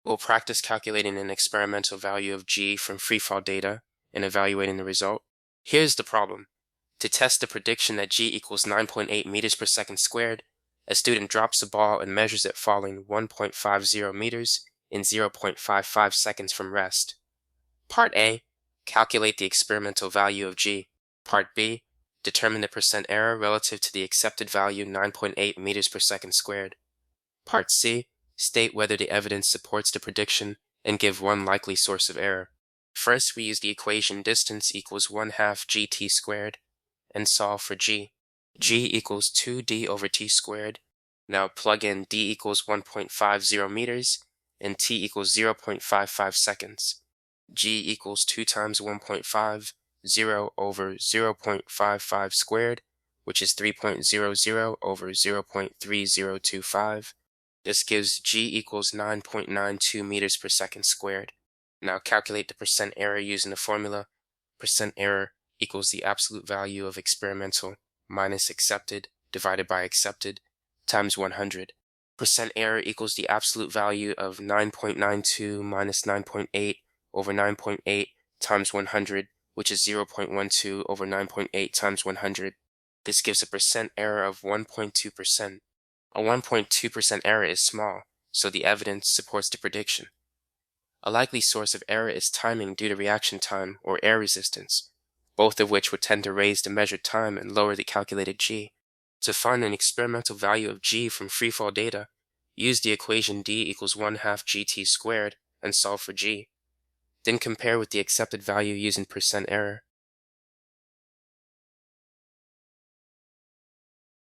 We'll practice calculating an experimental value of g from freefall data and evaluating the result. Here's the problem. To test the prediction that g equals 9.8 meters per second squared, a student drops a ball and measures it falling 1.50 meters in 0.55 seconds from rest. Part A, calculate the experimental value of g. Part B, determine the percent error relative to the accepted value 9.8 meters per second squared. Part C, state whether the evidence supports the prediction and give one likely source of error. First, we use the equation distance equals 1/2 gt squared and solve for g. G equals 2d over t squared. Now plug in d equals 1.50 meters and t equals 0.55 seconds. G equals 2 times 1.50 over 0.55 squared, which is 3.00 over 0.3025. This gives g equals 9.92 meters per second squared. Now calculate the percent error using the formula. Percent error equals the absolute value of experimental minus accepted divided by accepted times 100. Percent error equals the absolute value of 9.92 minus 9.8 over 9.8 times 100, which is 0.12 over 9.8 times 100. This gives a percent error of 1.2%. A 1.2% error is small, so the evidence supports the prediction. A likely source of error is timing due to reaction time or air resistance, both of which would tend to raise the measured time and lower the calculated g. To find an experimental value of g from freefall data, use the equation d equals 1/2 gt squared and solve for g. Then compare with the accepted value using percent error.